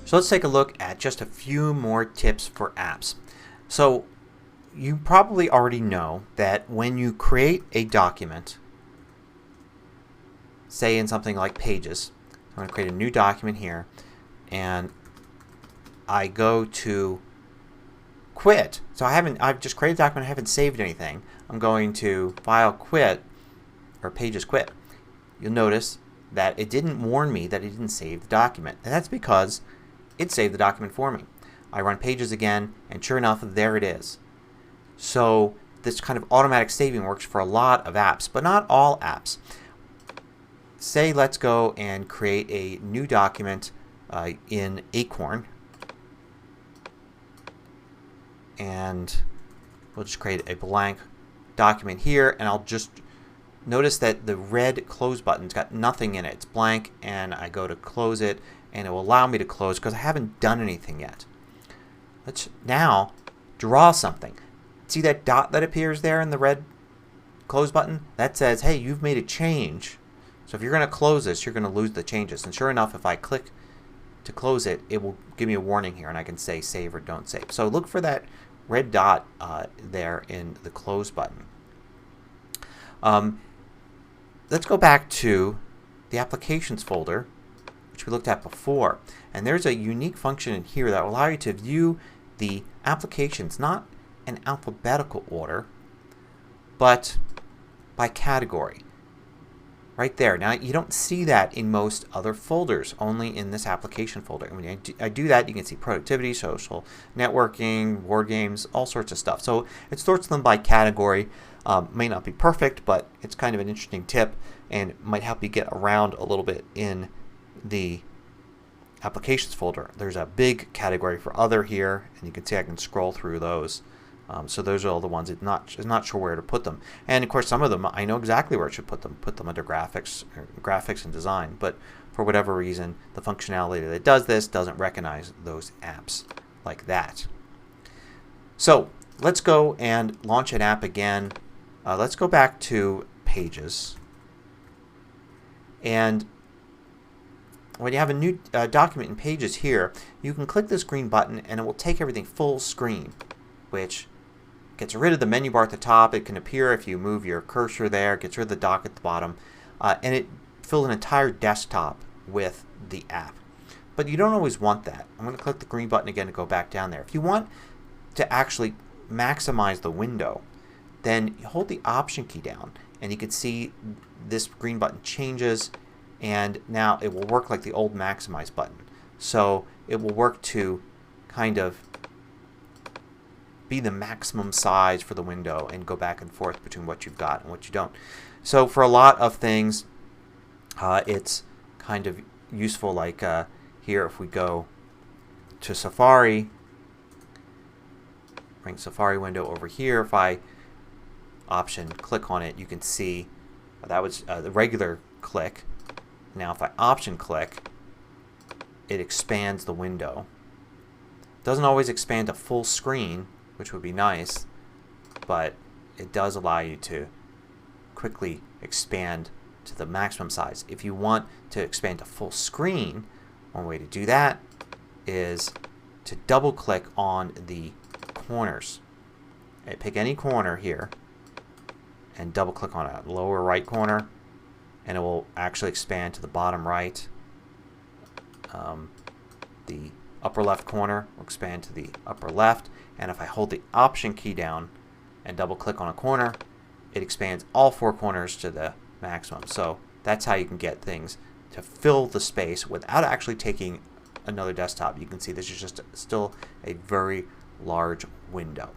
So let's take a look at just a few more tips for apps. So you probably already know that when you create a document, say in something like Pages, I'm going to create a new document here and I go to quit. So I've just created a document, I haven't saved anything. I'm going to File, Quit, or Pages, Quit. You'll notice that it didn't warn me that it didn't save the document. And that's because it saved the document for me. I run Pages again and sure enough there it is. So this kind of automatic saving works for a lot of apps, but not all apps. Say let's go and create a new document in Acorn, and we'll just create a blank document here, and I'll just notice that the red close button's got nothing in it. It's blank, and I go to close it and it will allow me to close because I haven't done anything yet. Let's now draw something. See that dot that appears there in the red close button? That says, hey, you've made a change. So if you're going to close this, you're going to lose the changes. And sure enough, if I click to close it, it will give me a warning here and I can say save or don't save. So look for that red dot there in the close button. Let's go back to the Applications folder, which we looked at before. And there's a unique function in here that will allow you to view the applications not in alphabetical order but by category. Right there. Now you don't see that in most other folders, only in this application folder. And when I do that, you can see productivity, social networking, board games, all sorts of stuff. So it sorts them by category. May not be perfect, but it's kind of an interesting tip and might help you get around a little bit in the Applications folder. There's a big category for Other here, and you can see I can scroll through those. So those are all the ones I'm not sure where to put them. And of course some of them I know exactly where I should put them. Put them under graphics and design. But for whatever reason the functionality that does this doesn't recognize those apps like that. So let's go and launch an app again. Let's go back to Pages. And when you have a new document in Pages here, you can click this green button and it will take everything full screen, which gets rid of the menu bar at the top. It can appear if you move your cursor there. It gets rid of the dock at the bottom. And it fills an entire desktop with the app. But you don't always want that. I'm going to click the green button again to go back down there. If you want to actually maximize the window, then you hold the Option key down and you can see this green button changes, and now it will work like the old maximize button. So it will work to kind of be the maximum size for the window and go back and forth between what you've got and what you don't. So for a lot of things it's kind of useful, like here if we go to Safari, bring Safari window over here, if I Option click on it, you can see that was the regular click. Now if I Option click, it expands the window. It doesn't always expand to full screen, which would be nice, but it does allow you to quickly expand to the maximum size. If you want to expand to full screen, one way to do that is to double click on the corners. Pick any corner here and double click on a lower right corner, and it will actually expand to the bottom right. The upper left corner will expand to the upper left, and if I hold the Option key down and double click on a corner, it expands all four corners to the maximum. So that's how you can get things to fill the space without actually taking another desktop. You can see this is just still a very large window.